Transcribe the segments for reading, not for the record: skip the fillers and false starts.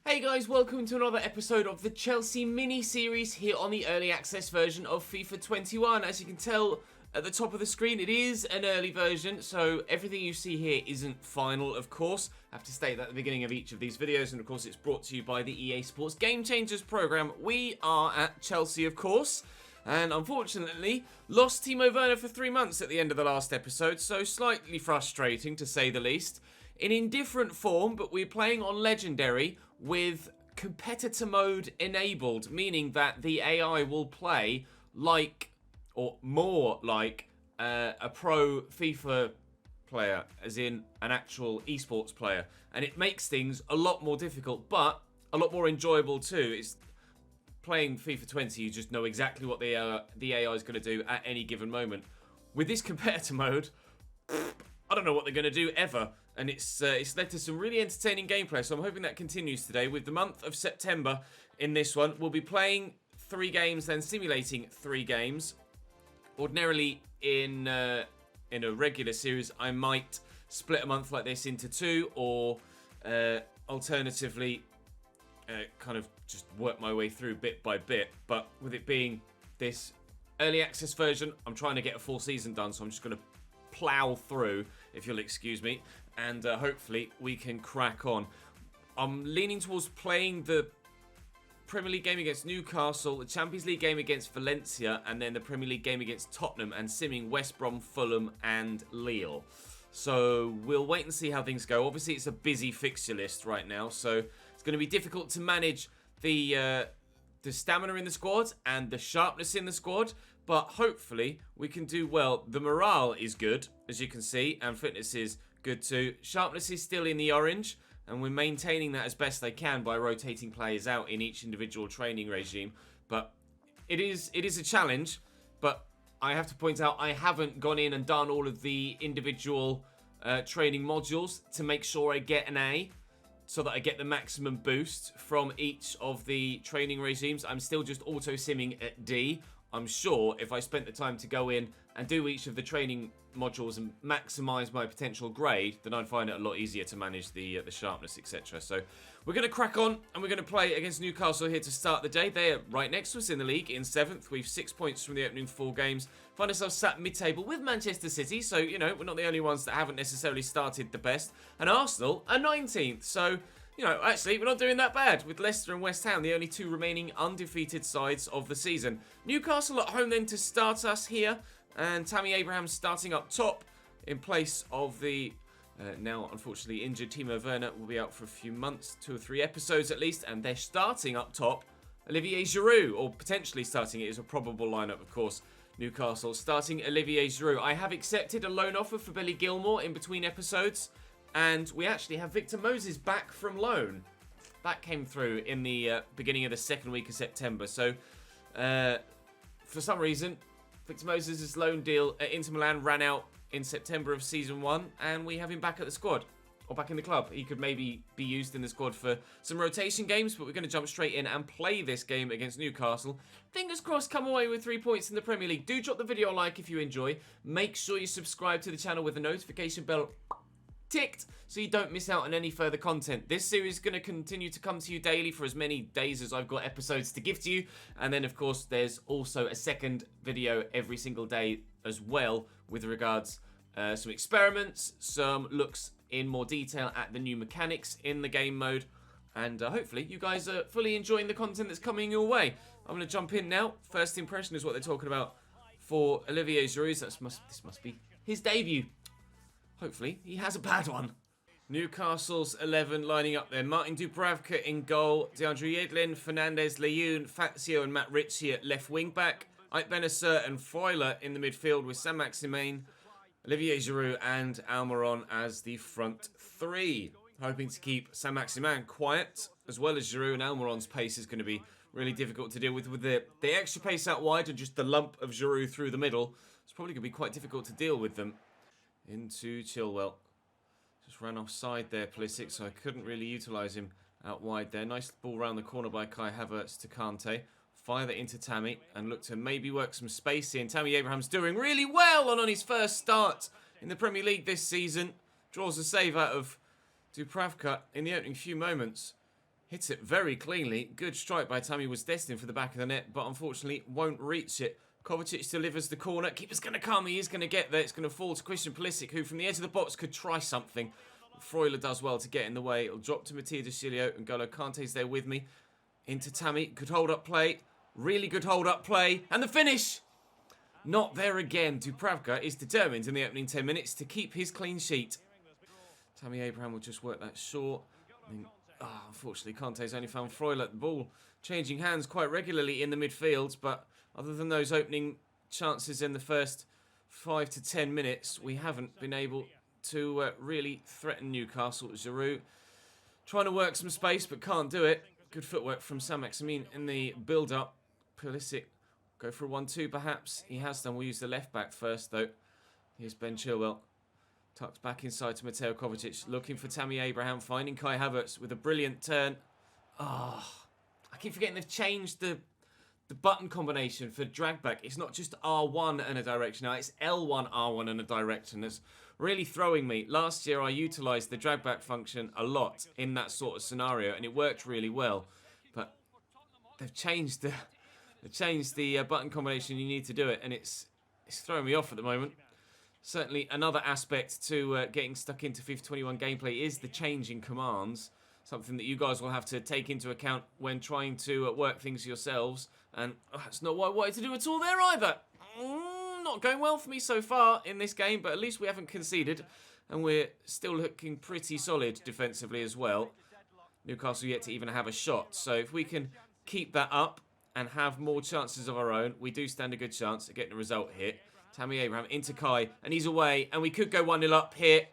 Hey guys, welcome to another episode of the Chelsea mini-series here on the early access version of FIFA 21. As you can tell at the top of the screen, it is an early version, so everything you see here isn't final, of course. I have to state that at the beginning of each of these videos, and of course it's brought to you by the EA Sports Game Changers program. We are at Chelsea, of course, and unfortunately lost Timo Werner for 3 months at the end of the last episode, so slightly frustrating to say the least. In indifferent form, but we're playing on Legendary with competitor mode enabled, meaning that the AI will play like, or more like, a pro FIFA player, as in an actual esports player. And it makes things a lot more difficult, but a lot more enjoyable too. It's playing FIFA 20, you just know exactly what the AI is going to do at any given moment. With this competitor mode, I don't know what they're going to do ever. And it's led to some really entertaining gameplay, so I'm hoping that continues today. With the month of September in this one, we'll be playing 3 games, then simulating 3 games. Ordinarily, in a regular series, I might split a month like this into 2, or alternatively, kind of just work my way through bit by bit. But with it being this early access version, I'm trying to get a full season done, so I'm just going to plow through, if you'll excuse me, and hopefully we can crack on. I'm leaning towards playing the Premier League game against Newcastle, the Champions League game against Valencia, and then the Premier League game against Tottenham, and simming West Brom, Fulham and Lille. So we'll wait and see how things go. Obviously it's a busy fixture list right now, so it's going to be difficult to manage the stamina in the squad and the sharpness in the squad, but hopefully we can do well. The morale is good, as you can see, and fitness is good too. Sharpness is still in the orange, and we're maintaining that as best they can by rotating players out in each individual training regime. But it is a challenge, but I have to point out I haven't gone in and done all of the individual training modules to make sure I get an A, so that I get the maximum boost from each of the training regimes. I'm still just auto-simming at D. I'm sure if I spent the time to go in and do each of the training modules and maximise my potential grade, then I'd find it a lot easier to manage the sharpness, etc. So we're going to crack on, and we're going to play against Newcastle here to start the day. They're right next to us in the league in 7th. We've 6 points from the opening 4 games. Find ourselves sat mid-table with Manchester City, so, you know, we're not the only ones that haven't necessarily started the best. And Arsenal are 19th, so, you know, actually, we're not doing that bad, with Leicester and West Ham, the only 2 remaining undefeated sides of the season. Newcastle at home then to start us here, and Tammy Abraham starting up top in place of the now unfortunately injured Timo Werner. Will be out for a few months, 2 or 3 episodes at least, and they're starting up top Olivier Giroud, or potentially starting. It is a probable lineup, of course. Newcastle starting Olivier Giroud. I have accepted a loan offer for Billy Gilmore in between episodes, and we actually have Victor Moses back from loan. That came through in the beginning of the 2nd week of September. So, for some reason, Victor Moses' loan deal at Inter Milan ran out in September of Season 1, and we have him back at the squad, or back in the club. He could maybe be used in the squad for some rotation games, but we're going to jump straight in and play this game against Newcastle. Fingers crossed, come away with 3 points in the Premier League. Do drop the video a like if you enjoy. Make sure you subscribe to the channel with the notification bell ticked so you don't miss out on any further content. This series is going to continue to come to you daily for as many days as I've got episodes to give to you, and then of course there's also a second video every single day as well, with regards some experiments, some looks in more detail at the new mechanics in the game mode, and hopefully you guys are fully enjoying the content that's coming your way. I'm going to jump in now. First impression is what they're talking about for Olivier Giroud. This must be his debut. Hopefully, he has a bad one. Newcastle's 11 lining up there. Martin Dubravka in goal. DeAndre Yedlin, Fernandez, Leyoun, Fazio and Matt Ritchie at left wing back. Ike Benacer and Freuler in the midfield with Saint-Maximin, Olivier Giroud and Almiron as the front 3. Hoping to keep Saint-Maximin quiet, as well as Giroud, and Almiron's pace is going to be really difficult to deal with the extra pace out wide and just the lump of Giroud through the middle. It's probably going to be quite difficult to deal with them. Into Chilwell. Just ran offside there, Pulisic, so I couldn't really utilise him out wide there. Nice ball round the corner by Kai Havertz to Kante. Fire that into Tammy and look to maybe work some space in. Tammy Abraham's doing really well on his first start in the Premier League this season. Draws a save out of Dubravka in the opening few moments. Hits it very cleanly. Good strike by Tammy, was destined for the back of the net, but unfortunately won't reach it. Kovacic delivers the corner. Keeper's going to come. He is going to get there. It's going to fall to Christian Pulisic, who from the edge of the box could try something. Freuler does well to get in the way. It'll drop to Mattia De Sciglio, and N'Golo Kante's there with me. Into Tammy. Good hold-up play. Really good hold-up play. And the finish! Not there again. Dubravka is determined in the opening 10 minutes to keep his clean sheet. Tammy Abraham will just work that short. Unfortunately, Kante's only found Freuler. The ball changing hands quite regularly in the midfield, but other than those opening chances in the first 5 to 10 minutes, we haven't been able to really threaten Newcastle. Giroud trying to work some space, but can't do it. Good footwork from Saint-Maximin in the build-up. Pulisic go for a 1-2 perhaps. He has done. We'll use the left-back first, though. Here's Ben Chilwell. Tucked back inside to Mateo Kovacic. Looking for Tammy Abraham. Finding Kai Havertz with a brilliant turn. I keep forgetting they've changed the button combination for drag back. It's not just R1 and a direction now. It's L1, R1 and a direction. It's really throwing me. Last year I utilised the drag back function a lot in that sort of scenario, and it worked really well. But they've changed the button combination you need to do it, and it's throwing me off at the moment. Certainly another aspect to getting stuck into FIFA 21 gameplay is the change in commands. Something that you guys will have to take into account when trying to work things yourselves. And that's not what I wanted to do at all there either. Not going well for me so far in this game, but at least we haven't conceded. And we're still looking pretty solid defensively as well. Newcastle yet to even have a shot. So if we can keep that up and have more chances of our own, we do stand a good chance of getting a result here. Tammy Abraham into Kai, and he's away, and we could go 1-0 up here,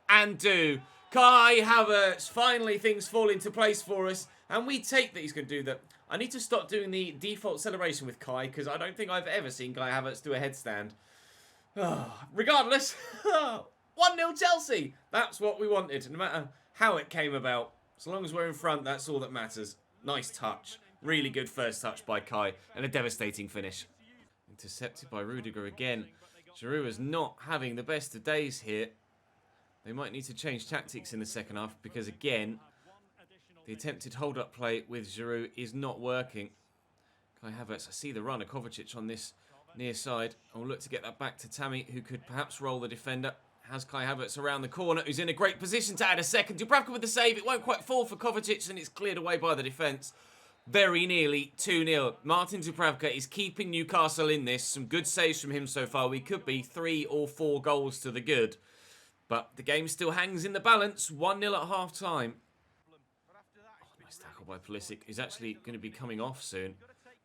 and do. Kai Havertz, finally things fall into place for us, and we take that he's going to do that. I need to stop doing the default celebration with Kai, because I don't think I've ever seen Kai Havertz do a headstand. Regardless, 1-0 Chelsea. That's what we wanted, no matter how it came about. As long as we're in front, that's all that matters. Nice touch. Really good first touch by Kai, and a devastating finish. Intercepted by Rudiger again. Giroud is not having the best of days here. They might need to change tactics in the second half because, again, the attempted hold-up play with Giroud is not working. Kai Havertz, I see the run of Kovacic on this near side. I'll look to get that back to Tammy, who could perhaps roll the defender. Has Kai Havertz around the corner, who's in a great position to add a second. Dubravka with the save. It won't quite fall for Kovacic, and it's cleared away by the defence. Very nearly 2-0. Martin Dubravka is keeping Newcastle in this. Some good saves from him so far. We could be 3 or 4 goals to the good. But the game still hangs in the balance. 1-0 at half-time. Nice tackle by Pulisic. He's actually going to be coming off soon.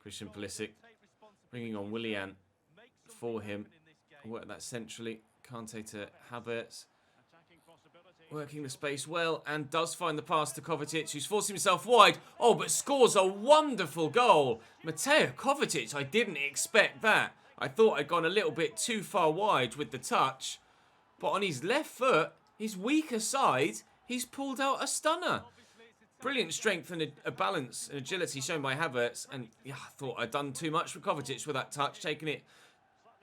Christian Pulisic bringing on Willian for him. Work that centrally. Kante to Havertz. Working the space well, and does find the pass to Kovacic, who's forced himself wide. Oh, but scores a wonderful goal. Mateo Kovacic, I didn't expect that. I thought I'd gone a little bit too far wide with the touch. But on his left foot, his weaker side, he's pulled out a stunner. Brilliant strength and a balance and agility shown by Havertz. And yeah, I thought I'd done too much for Kovacic with that touch, taking it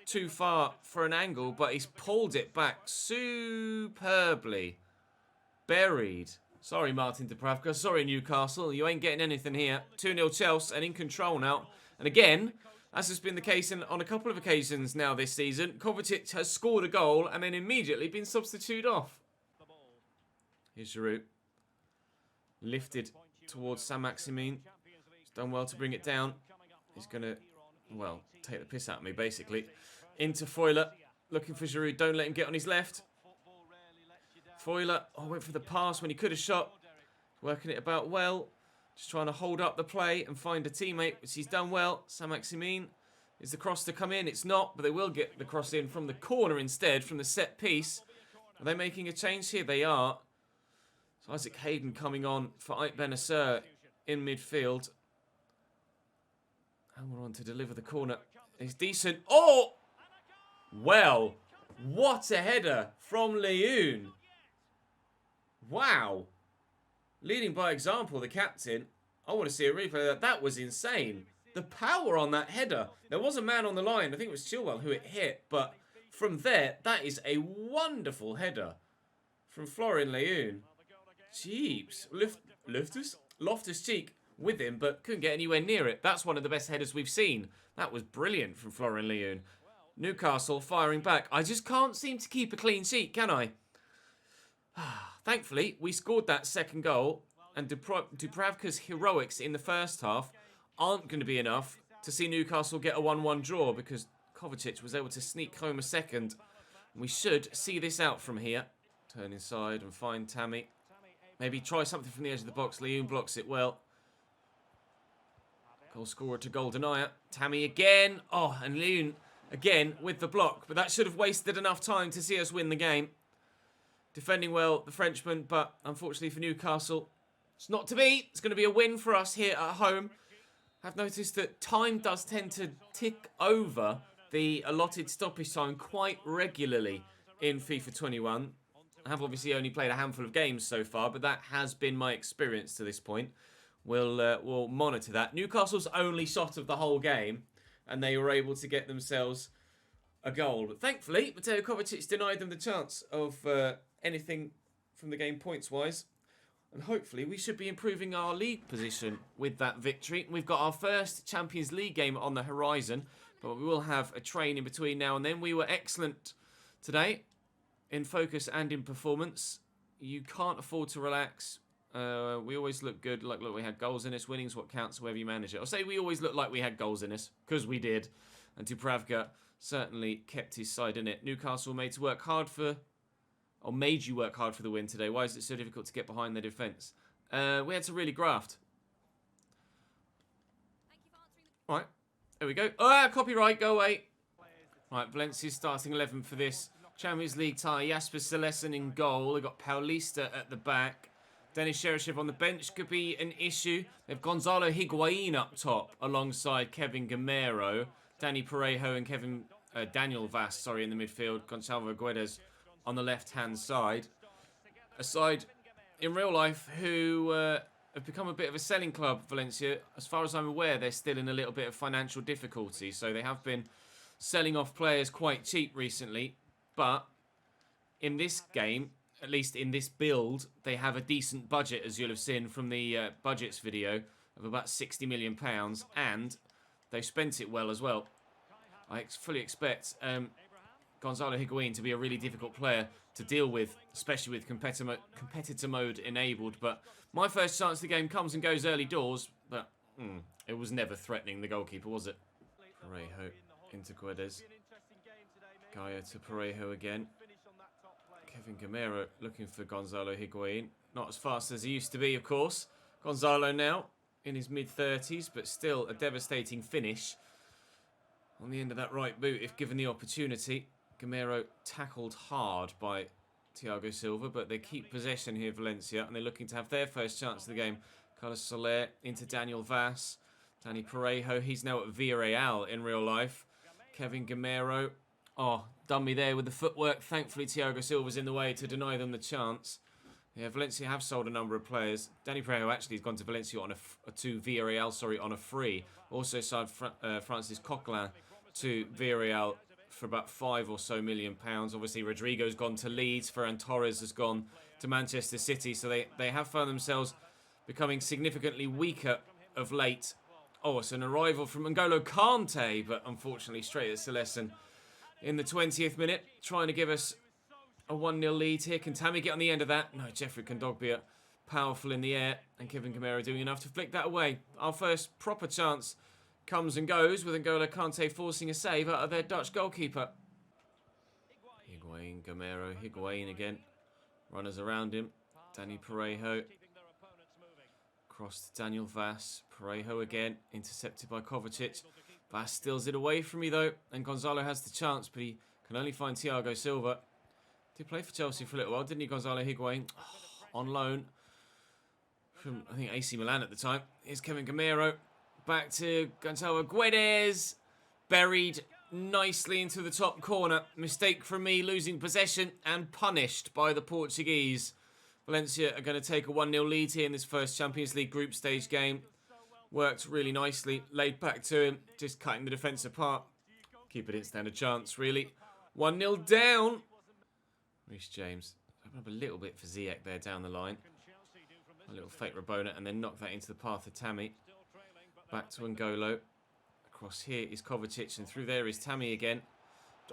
too far for an angle, but he's pulled it back superbly. Buried. Sorry, Martin Dubravka. Sorry, Newcastle. You ain't getting anything here. 2-0 Chelsea and in control now. And again, as has been the case on a couple of occasions now this season, Kovacic has scored a goal and then immediately been substituted off. Here's Giroud. Lifted towards Saint-Maximin. He's done well to bring it down. He's going to, well, take the piss out of me, basically. Into Freuler. Looking for Giroud. Don't let him get on his left. Freuler, went for the pass when he could have shot. Working it about well. Just trying to hold up the play and find a teammate, which he's done well. Saint-Maximin. Is the cross to come in? It's not, but they will get the cross in from the corner instead, from the set piece. Are they making a change here? They are. So Isaac Hayden coming on for Ep Benacer in midfield. And we're on to deliver the corner. It's decent. Oh! Well, what a header from Leyoun. Wow. Leading by example, the captain. I want to see a replay of that. That was insane. The power on that header. There was a man on the line. I think it was Chilwell who it hit. But from there, that is a wonderful header from Florian Leyoun. Jeeps. Loftus-Cheek with him, but couldn't get anywhere near it. That's one of the best headers we've seen. That was brilliant from Florian Leung. Newcastle firing back. I just can't seem to keep a clean sheet, can I? Thankfully, we scored that second goal, and Dubravka's heroics in the first half aren't going to be enough to see Newcastle get a 1-1 draw, because Kovacic was able to sneak home a second. We should see this out from here. Turn inside and find Tammy. Maybe try something from the edge of the box. Leung blocks it well. Goal scorer to goal denier. Tammy again. Oh, and Leung again with the block. But that should have wasted enough time to see us win the game. Defending well, the Frenchman. But unfortunately for Newcastle, it's not to be. It's going to be a win for us here at home. I've noticed that time does tend to tick over the allotted stoppage time quite regularly in FIFA 21. I have obviously only played a handful of games so far, but that has been my experience to this point. We'll monitor that. Newcastle's only shot of the whole game, and they were able to get themselves a goal. But thankfully, Mateo Kovacic denied them the chance of anything from the game points-wise. And hopefully we should be improving our league position with that victory. We've got our first Champions League game on the horizon, but we will have a train in between now and then. We were excellent today in focus and in performance. You can't afford to relax. We always look good. Look, we had goals in us. Winning's what counts, whoever you manage it. I'll say we always look like we had goals in us, because we did. And Dubravka certainly kept his side in it. Newcastle made you work hard for the win today. Why is it so difficult to get behind their defence? We had to really graft. All right, there we go. Oh, copyright, go away. Right, Valencia's starting 11 for this Champions League tie. Jasper Cillessen in goal. They've got Paulista at the back. Denis Cheryshev on the bench could be an issue. They've Gonzalo Higuain up top alongside Kevin Gamero. Danny Parejo and Daniel Vass, in the midfield. Gonçalo Guedes on the left-hand side. A side in real life who have become a bit of a selling club, Valencia. As far as I'm aware, they're still in a little bit of financial difficulty. So they have been selling off players quite cheap recently. But in this game, at least in this build, they have a decent budget, as you'll have seen from the budgets video, of about £60 million. And they spent it well as well. I fully expect Gonzalo Higuain to be a really difficult player to deal with, especially with competitor mode enabled. But my first chance of the game comes and goes early doors, but it was never threatening the goalkeeper, was it? Parejo into Guedes. Gaia to Parejo again. Kevin Gamero looking for Gonzalo Higuain. Not as fast as he used to be, of course. Gonzalo now in his mid-30s, but still a devastating finish on the end of that right boot if given the opportunity. Gamero tackled hard by Thiago Silva, but they keep possession here, Valencia, and they're looking to have their first chance of the game. Carlos Soler into Daniel Vass. Danny Parejo, he's now at Villarreal in real life. Kevin Gamero, done me there with the footwork. Thankfully, Thiago Silva's in the way to deny them the chance. Yeah, Valencia have sold a number of players. Danny Parejo actually has gone to Valencia to Villarreal, on a free. Also signed Francis Coquelin to Villarreal for about £5 million. Obviously, Rodrigo's gone to Leeds. Ferran Torres has gone to Manchester City. So they have found themselves becoming significantly weaker of late. Oh, it's an arrival from N'Golo Kante, but unfortunately straight at Cillessen in the 20th minute, trying to give us a 1-0 lead here. Can Tammy get on the end of that? No, Jeffrey Kondogbia powerful in the air, and Kevin Gamero doing enough to flick that away. Our first proper chance comes and goes with N'Golo Kante forcing a save out of their Dutch goalkeeper. Higuain, Gamero, Higuain again. Runners around him. Danny Parejo. Cross to Daniel Vass. Parejo again, intercepted by Kovacic. Vass steals it away from me though, and Gonzalo has the chance, but he can only find Thiago Silva. Did play for Chelsea for a little while, didn't he, Gonzalo Higuain? On loan from, I think, AC Milan at the time. Here's Kevin Gamero. Back to Gonçalo Guedes. Buried nicely into the top corner. Mistake from me, losing possession and punished by the Portuguese. Valencia are going to take a 1-0 lead here in this first Champions League group stage game. Worked really nicely. Laid back to him. Just cutting the defence apart. Keeper didn't stand a chance, really. 1-0 down. Reece James. Open up a little bit for Ziyech there down the line. A little fake Rabona and then knock that into the path of Tammy. Back to N'Golo. Across here is Kovacic and through there is Tammy again.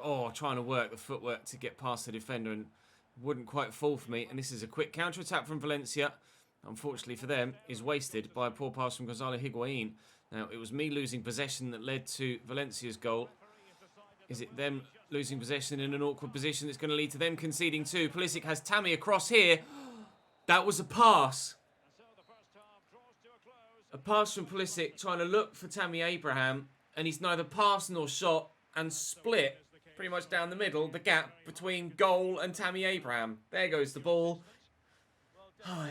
Oh, trying to work the footwork to get past the defender and wouldn't quite fall for me. And this is a quick counter-attack from Valencia. Unfortunately for them, is wasted by a poor pass from Gonzalo Higuain. Now, it was me losing possession that led to Valencia's goal. Is it them losing possession in an awkward position that's going to lead to them conceding too? Pulisic has Tammy across here. That was a pass. A pass from Pulisic trying to look for Tammy Abraham. And he's neither passed nor shot and split pretty much down the middle. The gap between goal and Tammy Abraham. There goes the ball.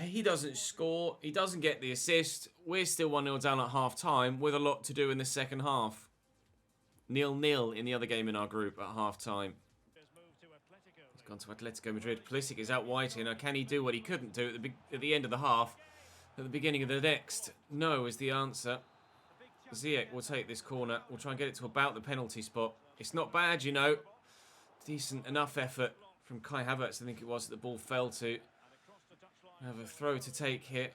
He doesn't score. He doesn't get the assist. We're still 1-0 down at half-time with a lot to do in the second half. 0-0 in the other game in our group at half-time. He's gone to Atletico Madrid. Pulisic is out wide here. Now, can he do what he couldn't do at the end of the half? At the beginning of the next? No is the answer. Ziyech will take this corner. We'll try and get it to about the penalty spot. It's not bad, you know. Decent enough effort from Kai Havertz, I think it was, that the ball fell to. Have a throw to take here.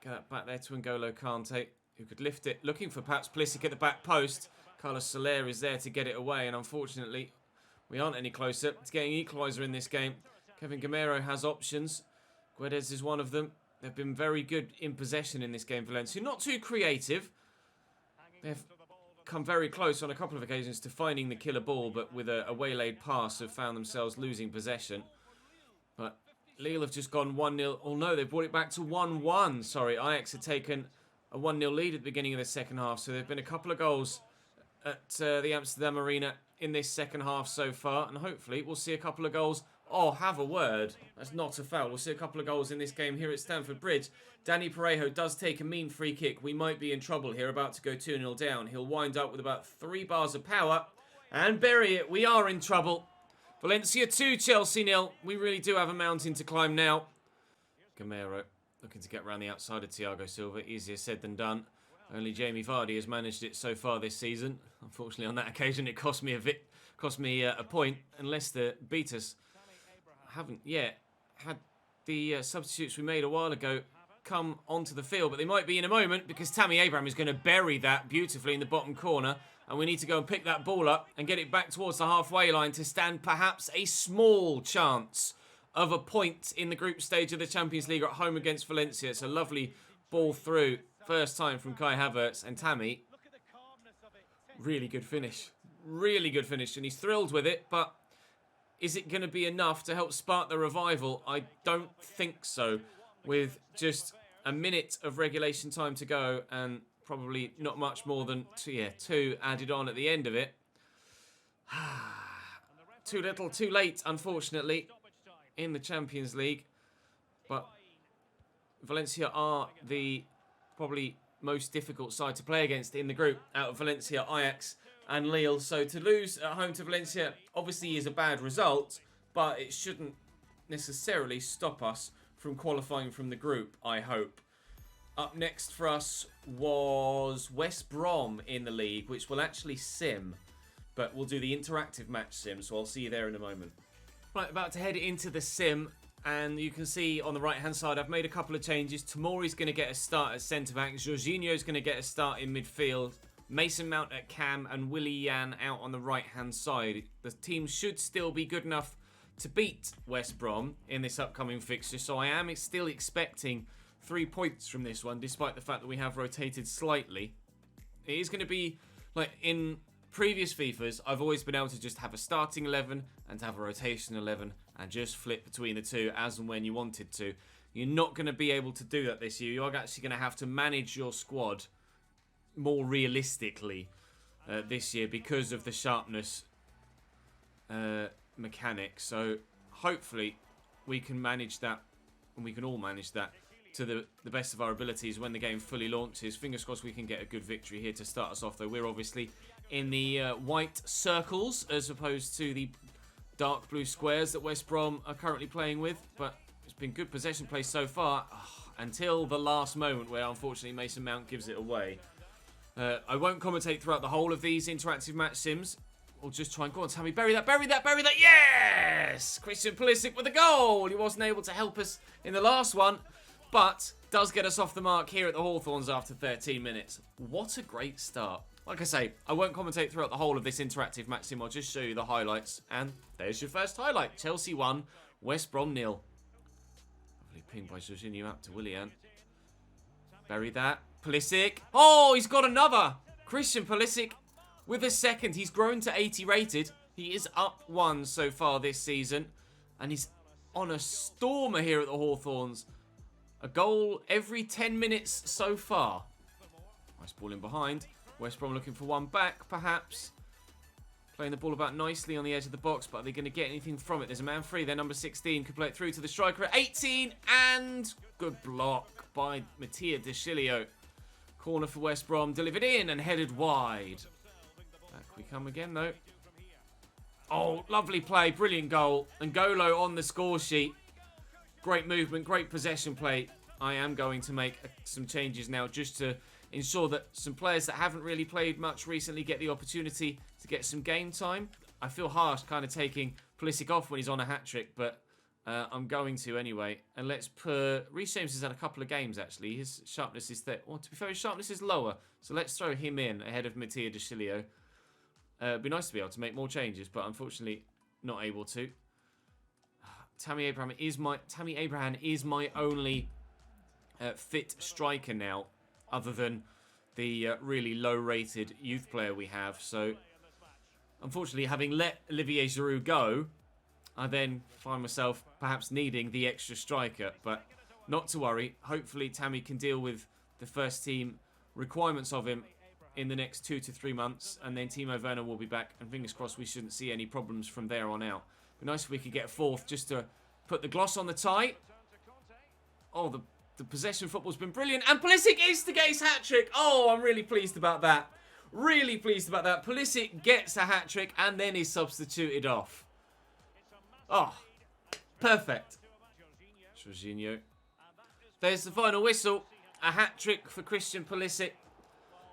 Get that back there to N'Golo Kante, who could lift it. Looking for perhaps Pulisic at the back post. Carlos Soler is there to get it away, and unfortunately, we aren't any closer to getting equaliser in this game. Kevin Gamero has options. Guedes is one of them. They've been very good in possession in this game, Valencia. Not too creative. They've come very close on a couple of occasions to finding the killer ball, but with a waylaid pass have found themselves losing possession. But Lille have just gone 1-0. Oh no, they've brought it back to 1-1. Sorry, Ajax had taken a 1-0 lead at the beginning of the second half. So there have been a couple of goals at the Amsterdam Arena in this second half so far. And hopefully we'll see a couple of goals. Oh, have a word. That's not a foul. We'll see a couple of goals in this game here at Stamford Bridge. Danny Parejo does take a mean free kick. We might be in trouble here, about to go 2-0 down. He'll wind up with about 3 bars of power and bury it. We are in trouble. Valencia 2, Chelsea 0. We really do have a mountain to climb now. Gamero looking to get around the outside of Thiago Silva. Easier said than done. Only Jamie Vardy has managed it so far this season. Unfortunately, on that occasion, it cost me a point. And Leicester beat us. Haven't yet had the substitutes we made a while ago come onto the field, but they might be in a moment because Tammy Abraham is going to bury that beautifully in the bottom corner, and we need to go and pick that ball up and get it back towards the halfway line to stand perhaps a small chance of a point in the group stage of the Champions League at home against Valencia. It's a lovely ball through, first time from Kai Havertz, and Tammy, really good finish, and he's thrilled with it, but is it going to be enough to help spark the revival? I don't think so. With just a minute of regulation time to go and probably not much more than two added on at the end of it. Too little, too late, unfortunately, in the Champions League. But Valencia are the probably most difficult side to play against in the group out of Valencia, Ajax and Lille. So to lose at home to Valencia obviously is a bad result, but it shouldn't necessarily stop us from qualifying from the group, I hope. Up next for us was West Brom in the league, which will actually sim, but we'll do the interactive match sim, so I'll see you there in a moment. Right, about to head into the sim, and you can see on the right-hand side, I've made a couple of changes. Tomori's going to get a start at centre-back. Jorginho's going to get a start in midfield. Mason Mount at cam and Willy Jan out on the right-hand side. The team should still be good enough to beat West Brom in this upcoming fixture, so I am still expecting 3 points from this one, despite the fact that we have rotated slightly. It is going to be, like in previous FIFAs, I've always been able to just have a starting 11 and to have a rotation 11 and just flip between the two as and when you wanted to. You're not going to be able to do that this year. You're actually going to have to manage your squad more realistically this year because of the sharpness mechanic. So hopefully we can manage that, and we can all manage that to the best of our abilities when the game fully launches. Fingers crossed we can get a good victory here to start us off, though. We're obviously in the white circles as opposed to the dark blue squares that West Brom are currently playing with, but it's been good possession play so far until the last moment where unfortunately Mason Mount gives it away. I won't commentate throughout the whole of these interactive match sims. We'll just try and go on, Tammy. Bury that, bury that, bury that. Yes! Christian Pulisic with a goal. He wasn't able to help us in the last one, but does get us off the mark here at the Hawthorns after 13 minutes. What a great start. Like I say, I won't commentate throughout the whole of this interactive match sim. I'll just show you the highlights. And there's your first highlight. Chelsea 1, West Brom 0. Lovely ping by Jorginho out to Willian. Bury that. Pulisic. Oh, he's got another. Christian Pulisic with a second. He's grown to 80 rated. He is up 1 so far this season. And he's on a stormer here at the Hawthorns. A goal every 10 minutes so far. Nice ball in behind. West Brom looking for one back, perhaps. Playing the ball about nicely on the edge of the box, but are they going to get anything from it? There's a man free there, number 16. Could play it through to the striker at 18. And good block by Mattia De Chilio. Corner for West Brom. Delivered in and headed wide. Back we come again, though. Oh, lovely play. Brilliant goal. And Golo on the score sheet. Great movement, great possession play. I am going to make some changes now just to ensure that some players that haven't really played much recently get the opportunity to get some game time. I feel harsh kind of taking Pulisic off when he's on a hat-trick, but I'm going to anyway. And let's put... Reece James has had a couple of games, actually. His sharpness is there. Well, to be fair, his sharpness is lower. So let's throw him in ahead of Mattia De Chilio. It'd be nice to be able to make more changes, but unfortunately not able to. Tammy Abraham is my only fit striker now, other than the really low-rated youth player we have. So, unfortunately, having let Olivier Giroud go, I then find myself perhaps needing the extra striker. But not to worry. Hopefully, Tammy can deal with the first team requirements of him in the next 2 to 3 months. And then Timo Werner will be back. And fingers crossed we shouldn't see any problems from there on out. It'd be nice if we could get a fourth just to put the gloss on the tie. Oh, the possession football's been brilliant. And Pulisic instigates hat-trick. Oh, I'm really pleased about that. Really pleased about that. Pulisic gets a hat-trick and then is substituted off. Oh, perfect. Jorginho. There's the final whistle. A hat-trick for Christian Pulisic.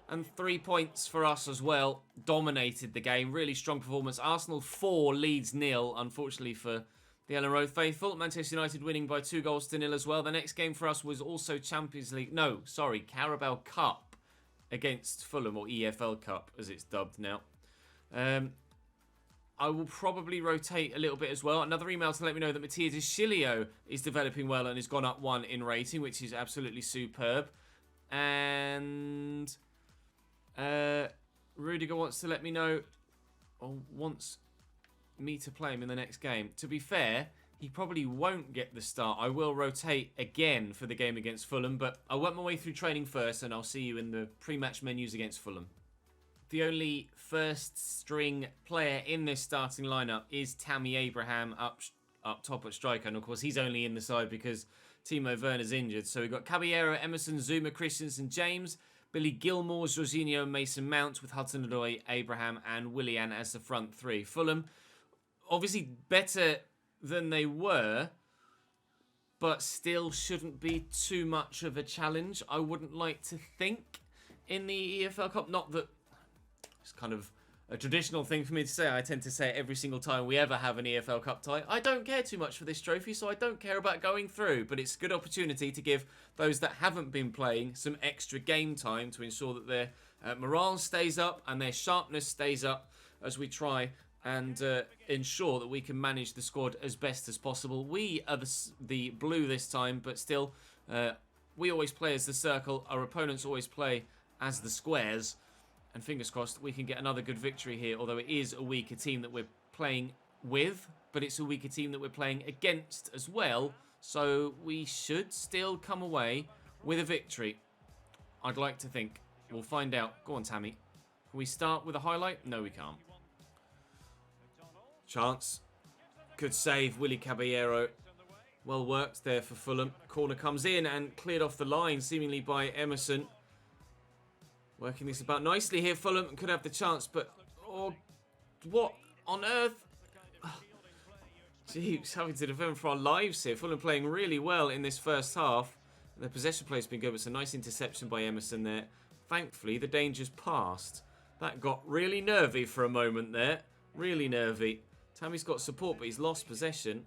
And 3 points for us as well. Dominated the game. Really strong performance. Arsenal 4, Leeds 0. Unfortunately for the Ellen Road faithful. Manchester United winning by 2-0 as well. The next game for us was also Champions League. No, sorry, Carabao Cup against Fulham, or EFL Cup as it's dubbed now. I will probably rotate a little bit as well. Another email to let me know that Mattia De Chilio is developing well and has gone up 1 in rating, which is absolutely superb. And Rudiger wants to let me know, or wants me to play him in the next game. To be fair, he probably won't get the start. I will rotate again for the game against Fulham, but I'll work my way through training first and I'll see you in the pre-match menus against Fulham. The only first string player in this starting lineup is Tammy Abraham up top at striker, and of course he's only in the side because Timo Werner's injured. So we've got Caballero, Emerson, Zuma, Christensen, James, Billy Gilmore, Jorginho, Mason Mount with Hudson-Odoi, Abraham and Willian as the front three. Fulham obviously better than they were, but still shouldn't be too much of a challenge, I wouldn't like to think, in the EFL Cup. Not that it's kind of a traditional thing for me to say. I tend to say it every single time we ever have an EFL Cup tie. I don't care too much for this trophy, so I don't care about going through, but it's a good opportunity to give those that haven't been playing some extra game time to ensure that their morale stays up and their sharpness stays up as we try and ensure that we can manage the squad as best as possible. We are the blue this time, but still, we always play as the circle. Our opponents always play as the squares. And fingers crossed, we can get another good victory here, although it is a weaker team that we're playing with, but it's a weaker team that we're playing against as well. So we should still come away with a victory. I'd like to think. We'll find out. Go on, Tammy. Can we start with a highlight? No, we can't. Chance. Good save, Willy Caballero. Well worked there for Fulham. Corner comes in and cleared off the line, seemingly by Emerson. Working this about nicely here. Fulham could have the chance, but... Oh, what on earth? Jeez, having to defend for our lives here. Fulham playing really well in this first half. The possession play has been good. It's a nice interception by Emerson there. Thankfully, the danger's passed. That got really nervy for a moment there. Really nervy. Tammy's got support, but he's lost possession.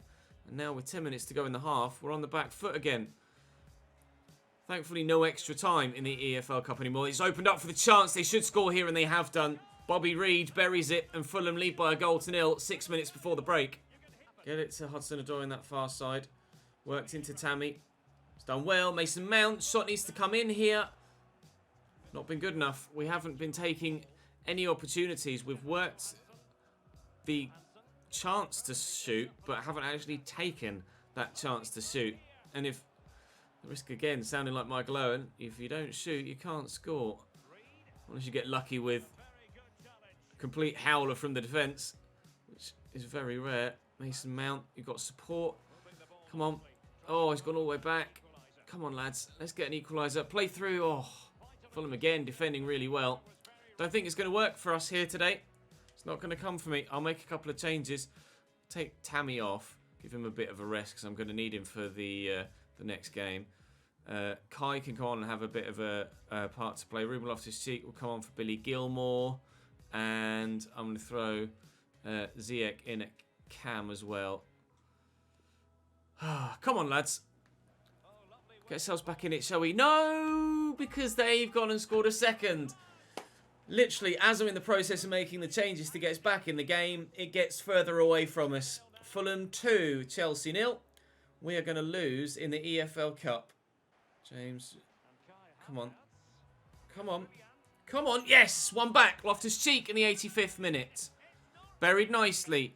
And now with 10 minutes to go in the half, we're on the back foot again. Thankfully, no extra time in the EFL Cup anymore. It's opened up for the chance. They should score here, and they have done. Bobby Reed buries it, and Fulham lead by a goal to nil 6 minutes before the break. Get it to Hudson-Odoi in that far side. Worked into Tammy. It's done well. Mason Mount. Shot needs to come in here. Not been good enough. We haven't been taking any opportunities. We've worked the chance to shoot, but haven't actually taken that chance to shoot. And if the risk again, sounding like Michael Owen, if you don't shoot, you can't score. Unless you get lucky with a complete howler from the defence, which is very rare. Mason Mount, you've got support. Come on. Oh, he's gone all the way back. Come on, lads. Let's get an equaliser. Play through. Oh, Fulham again, defending really well. Don't think it's going to work for us here today. It's not going to come for me. I'll make a couple of changes. Take Tammy off. Give him a bit of a rest because I'm going to need him for the next game. Kai can go on and have a bit of a part to play. Ruben Loftus-Cheek will come on for Billy Gilmore. And I'm going to throw Ziyech in at Cam as well. Come on, lads. Get ourselves back in it, shall we? No, because they've gone and scored a second. Literally, as I'm in the process of making the changes to get us back in the game, it gets further away from us. Fulham 2, Chelsea 0. We are going to lose in the EFL Cup. James, come on. Come on. Come on. Yes, one back. Loftus-Cheek in the 85th minute. Buried nicely.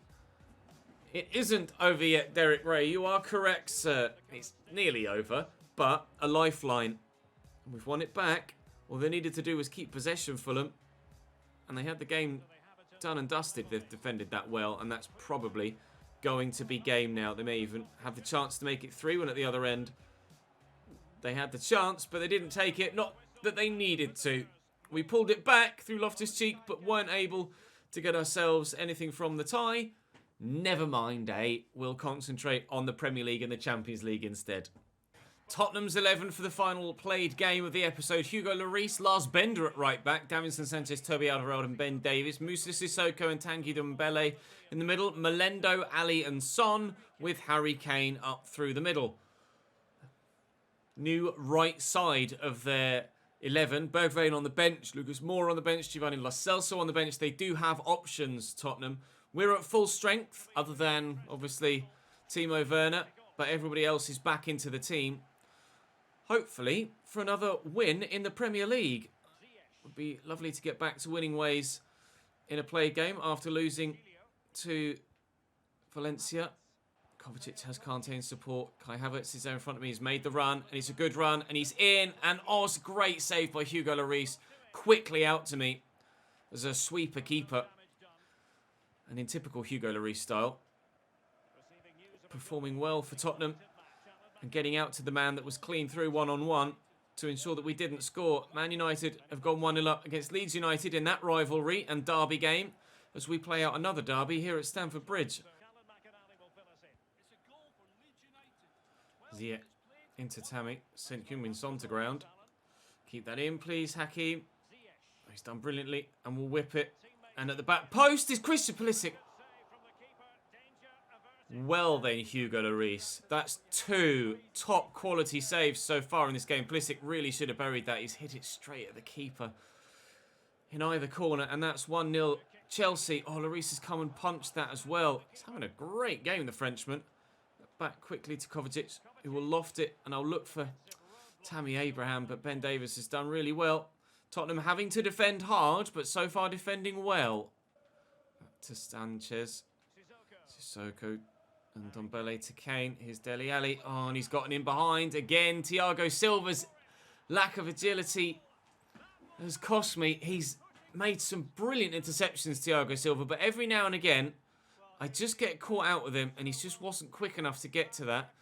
It isn't over yet, Derek Ray. You are correct, sir. It's nearly over, but a lifeline. We've won it back. All they needed to do was keep possession, Fulham. And they had the game done and dusted. They've defended that well, and that's probably going to be game now. They may even have the chance to make it 3-1 at the other end. They had the chance, but they didn't take it. Not that they needed to. We pulled it back through Loftus-Cheek, but weren't able to get ourselves anything from the tie. Never mind, eh? We'll concentrate on the Premier League and the Champions League instead. Tottenham's 11 for the final played game of the episode. Hugo Lloris, Lars Bender at right back, Davinson Sanchez, Toby Alderweireld and Ben Davies, Moussa Sissoko and Tanguy Ndombele in the middle, Melendo, Ali and Son with Harry Kane up through the middle. New right side of their 11. Bergwijn on the bench, Lucas Moura on the bench, Giovanni Lo Celso on the bench. They do have options, Tottenham. We're at full strength, other than, obviously, Timo Werner. But everybody else is back into the team. Hopefully, for another win in the Premier League. It would be lovely to get back to winning ways in a played game after losing to Valencia. Kovacic has Kante's support. Kai Havertz is there in front of me. He's made the run, and it's a good run, and he's in. And oh, it's a great save by Hugo Lloris. Quickly out to me as a sweeper keeper. And in typical Hugo Lloris style, performing well for Tottenham and getting out to the man that was clean through one-on-one to ensure that we didn't score. Man United have gone 1-0 up against Leeds United in that rivalry and derby game as we play out another derby here at Stamford Bridge. Ziyech into Tammy. Sent Heung-min Son to ground. Keep that in, please, Hakim. He's done brilliantly and we'll whip it. And at the back post is Christian Pulisic. Well then, Hugo Lloris. That's 2 top quality saves so far in this game. Pulisic really should have buried that. He's hit it straight at the keeper in either corner. And that's 1-0 Chelsea. Oh, Lloris has come and punched that as well. He's having a great game, the Frenchman. Back quickly to Kovacic, who will loft it. And I'll look for Tammy Abraham. But Ben Davies has done really well. Tottenham having to defend hard, but so far defending well. Back to Sanchez. Sissoko. And Ndombele to Kane. Here's Dele Alli. Oh, and he's gotten in behind. Again, Thiago Silva's lack of agility has cost me. He's made some brilliant interceptions, Thiago Silva. But every now and again, I just get caught out with him. And he just wasn't quick enough to get to that.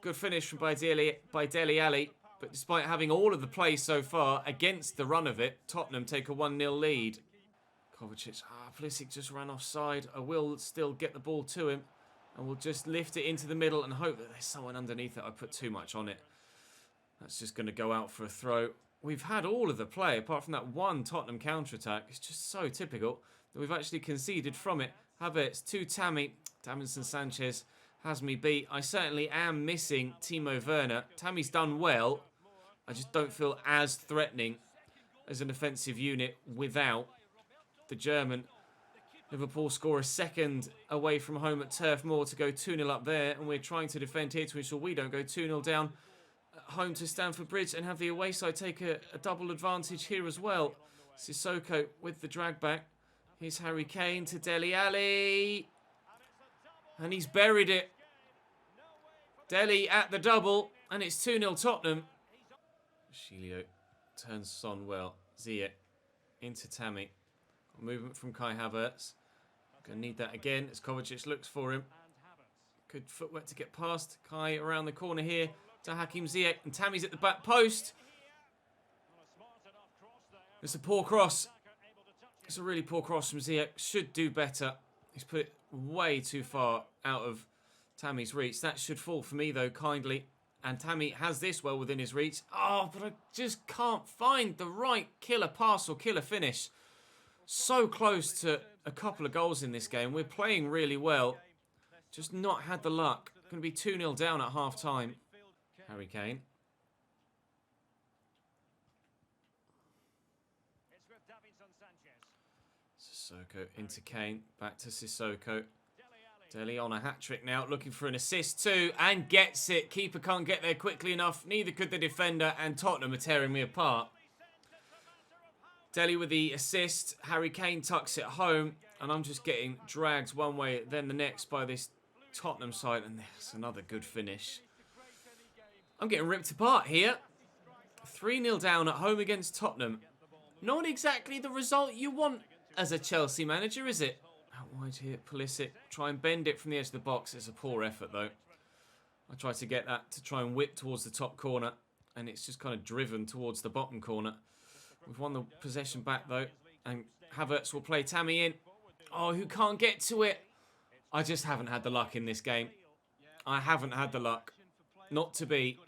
Good finish by Dele Alli. But despite having all of the play so far against the run of it, Tottenham take a 1-0 lead. Kovacic, Pulisic just ran offside. I will still get the ball to him. And we'll just lift it into the middle and hope that there's someone underneath it. I put too much on it. That's just going to go out for a throw. We've had all of the play, apart from that one Tottenham counter-attack. It's just so typical that we've actually conceded from it. Havertz to Tammy. Davinson Sanchez has me beat. I certainly am missing Timo Werner. Tammy's done well. I just don't feel as threatening as an offensive unit without the German. Liverpool score a second away from home at Turf Moor to go 2-0 up there, and we're trying to defend here to ensure we don't go 2-0 down at home to Stamford Bridge and have the away side take a double advantage here as well. Sissoko with the drag back. Here's Harry Kane to Dele Alli. And he's buried it. Dele at the double, and it's 2-0 Tottenham. Shilio turns Son well. Ziyech into Tammy. Movement from Kai Havertz. Gonna need that again as Kovacic looks for him. Good footwork to get past. Kai around the corner here to Hakim Ziyech, and Tammy's at the back post. It's a poor cross. It's a really poor cross from Ziyech. Should do better. He's put it way too far out of Tammy's reach. That should fall for me though, kindly. And Tammy has this well within his reach. Oh, but I just can't find the right killer pass or killer finish. So close to a couple of goals in this game. We're playing really well. Just not had the luck. Going to be 2-0 down at half time. Harry Kane. Sissoko into Kane. Back to Sissoko. Dele on a hat-trick now, looking for an assist too, and gets it. Keeper can't get there quickly enough, neither could the defender, and Tottenham are tearing me apart. Dele with the assist, Harry Kane tucks it home, and I'm just getting dragged one way, then the next by this Tottenham side, and there's another good finish. I'm getting ripped apart here. 3-0 down at home against Tottenham. Not exactly the result you want as a Chelsea manager, is it? Out wide here, Pulisic. Try and bend it from the edge of the box. It's a poor effort, though. I tried to get that to try and whip towards the top corner, and it's just kind of driven towards the bottom corner. We've won the possession back, though, and Havertz will play Tammy in. Oh, who can't get to it? I just haven't had the luck in this game. I haven't had the luck. Not to be.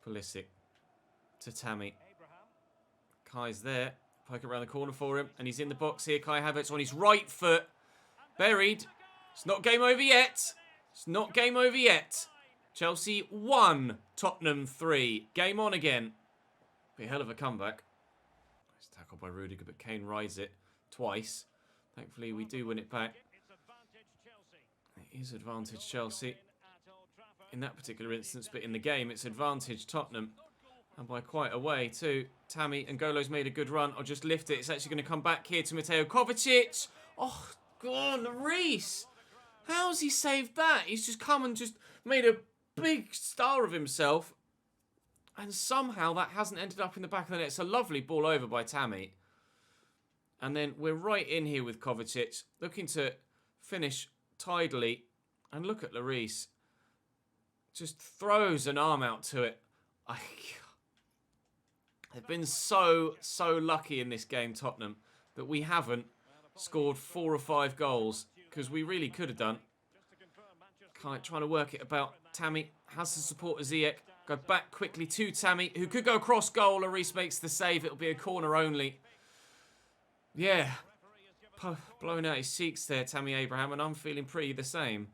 Pulisic to Tammy. Kai's there. Poke around the corner for him. And he's in the box here. Kai Havertz on his right foot. Buried. It's not game over yet. It's not game over yet. Chelsea 1. Tottenham 3. Game on again. Be a hell of a comeback. Nice tackle by Rudiger, but Kane rides it twice. Thankfully, we do win it back. It is advantage Chelsea in that particular instance, but in the game, it's advantage Tottenham. And by quite a way, too. Tammy and Golo's made a good run. I'll just lift it. It's actually going to come back here to Mateo Kovacic. Oh, God, Reece. How's he saved that? He's just come and just made a big star of himself. And somehow that hasn't ended up in the back of the net. It's a lovely ball over by Tammy. And then we're right in here with Kovacic, looking to finish tidily. And look at Lloris. Just throws an arm out to it. They've been so lucky in this game, Tottenham, that we haven't scored 4 or 5 goals, because we really could have done. Trying to work it about Tammy. Has the support of Ziyech. Go back quickly to Tammy, who could go across goal. Lloris makes the save. It'll be a corner only. Yeah. Blowing out his cheeks there, Tammy Abraham, and I'm feeling pretty the same.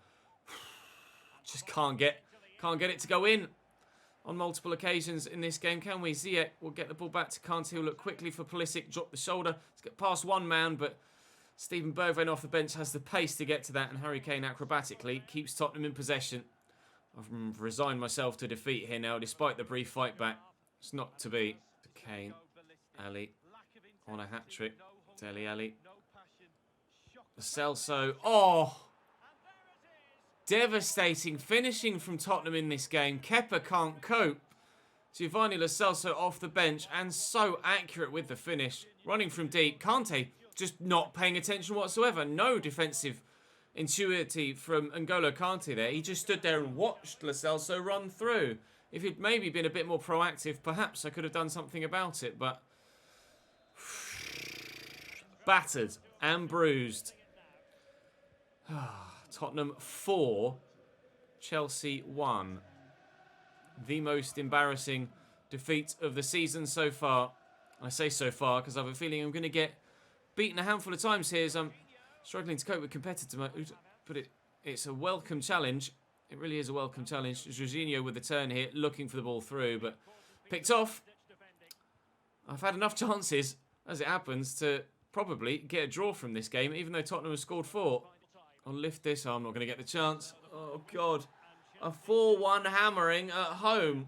Just can't get it to go in on multiple occasions in this game, can we? Ziyech will get the ball back to Kante. He'll look quickly for Pulisic. Drop the shoulder. Let's get past one man, but Stephen Bergwijn off the bench has the pace to get to that, and Harry Kane acrobatically keeps Tottenham in possession. I've resigned myself to defeat here now, despite the brief fight back. It's not to be. Kane, Ali on a hat-trick. Dele Alli. Celso. Oh! Devastating finishing from Tottenham in this game. Kepa can't cope. Giovanni Lo Celso off the bench and so accurate with the finish. Running from deep. Kante just not paying attention whatsoever. No defensive intuitivity from N'Golo Kante there. He just stood there and watched Lo Celso run through. If he'd maybe been a bit more proactive, perhaps I could have done something about it, but battered and bruised. Tottenham 4, Chelsea 1. The most embarrassing defeat of the season so far. I say so far because I have a feeling I'm going to get beaten a handful of times here as I'm struggling to cope with competitor mode. Put it It's a welcome challenge. It really is a welcome challenge. Jorginho with the turn here, looking for the ball through, but picked off. I've had enough chances, as it happens, to probably get a draw from this game, even though Tottenham have scored 4. I'll lift this. Oh, I'm not going to get the chance. Oh, God. A 4-1 hammering at home.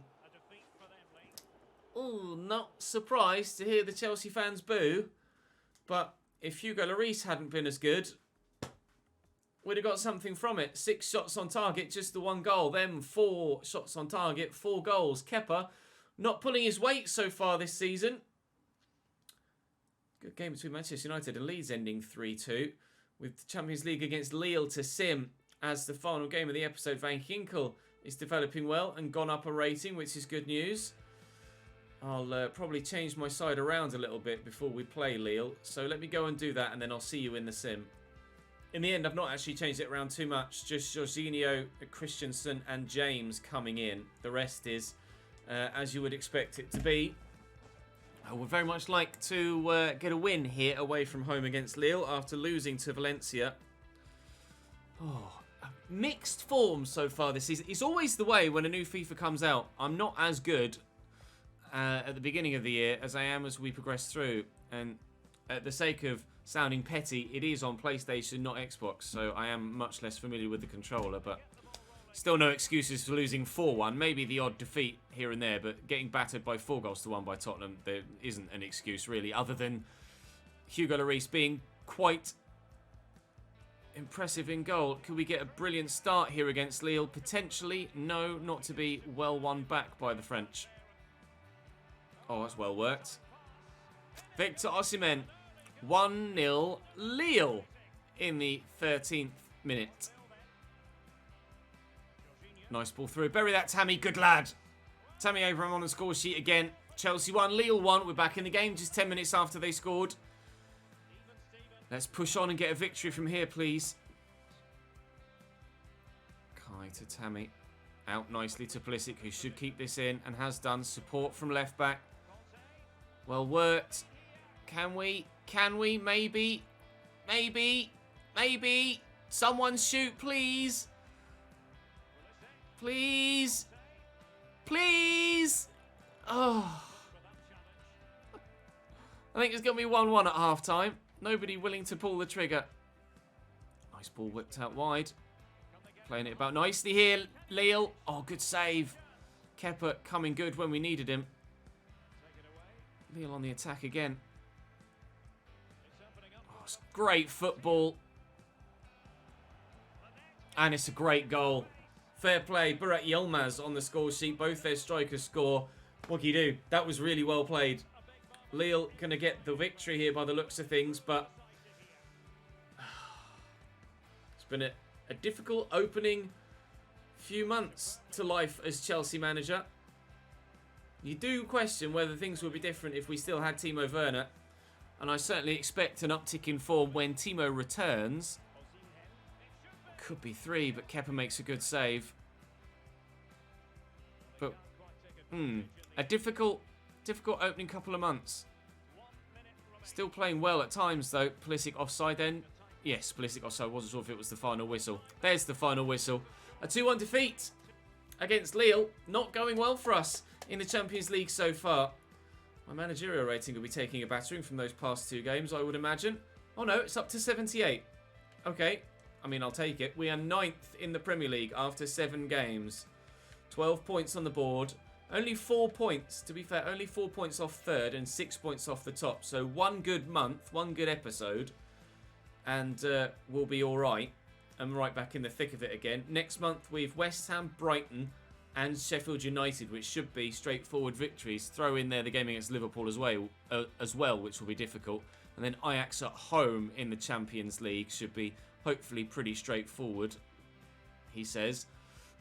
Oh, not surprised to hear the Chelsea fans boo. But if Hugo Lloris hadn't been as good, we'd have got something from it. 6 shots on target, just the 1 goal. Then 4 shots on target, 4 goals. Kepa not pulling his weight so far this season. Good game between Manchester United and Leeds ending 3-2. With the Champions League against Lille to sim as the final game of the episode. Van Ginkel is developing well and gone up a rating, which is good news. I'll probably change my side around a little bit before we play Lille. So let me go and do that, and then I'll see you in the sim. In the end, I've not actually changed it around too much. Just Jorginho, Christensen and James coming in. The rest is as you would expect it to be. I would very much like to get a win here away from home against Lille after losing to Valencia. Oh, mixed form so far this season. It's always the way when a new FIFA comes out. I'm not as good at the beginning of the year as I am as we progress through. And at the sake of sounding petty, it is on PlayStation, not Xbox. So I am much less familiar with the controller, but still no excuses for losing 4-1. Maybe the odd defeat here and there, but getting battered by 4-1 by Tottenham, there isn't an excuse really, other than Hugo Lloris being quite impressive in goal. Could we get a brilliant start here against Lille? Potentially. No, not to be well won back by the French. Oh, that's well worked. Victor Osimhen. 1-0 Lille in the 13th minute. Nice ball through. Bury that, Tammy. Good lad. Tammy Abraham on the score sheet again. Chelsea 1, Lille 1. We're back in the game just 10 minutes after they scored. Let's push on and get a victory from here, please. Kai to Tammy. Out nicely to Pulisic, who should keep this in and has done. Support from left back. Well worked. Can we? Can we? Maybe. Maybe. Maybe. Someone shoot, please. Please. Please. Oh. I think it's going to be 1-1 at half-time. Nobody willing to pull the trigger. Nice ball whipped out wide. Playing it about nicely here, Lille. Oh, good save. Kepa coming good when we needed him. Lille on the attack again. Oh, it's great football. And it's a great goal. Fair play. Burak Yilmaz on the score sheet. Both their strikers score. What can you do? That was really well played. Lille going to get the victory here by the looks of things, but it's been a difficult opening few months to life as Chelsea manager. You do question whether things would be different if we still had Timo Werner, and I certainly expect an uptick in form when Timo returns. Could be 3, but Kepa makes a good save. But, a difficult opening couple of months. Still playing well at times, though. Pulisic offside then. Yes, Pulisic offside. Wasn't sure if it was the final whistle. There's the final whistle. A 2-1 defeat against Lille. Not going well for us in the Champions League so far. My managerial rating will be taking a battering from those past 2 games, I would imagine. Oh no, it's up to 78. Okay, I mean, I'll take it. We are 9th in the Premier League after 7 games. 12 points on the board. Only 4 points, to be fair, only 4 points off 3rd and 6 points off the top. So 1 good month, 1 good episode, and we'll be all right. And right back in the thick of it again. Next month, we've West Ham, Brighton, and Sheffield United, which should be straightforward victories. Throw in there the game against Liverpool as well, which will be difficult. And then Ajax at home in the Champions League should be hopefully pretty straightforward, he says.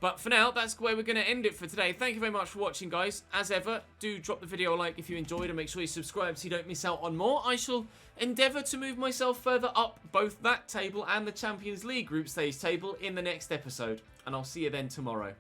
But for now, that's where we're going to end it for today. Thank you very much for watching, guys. As ever, do drop the video a like if you enjoyed and make sure you subscribe so you don't miss out on more. I shall endeavour to move myself further up both that table and the Champions League group stage table in the next episode. And I'll see you then tomorrow.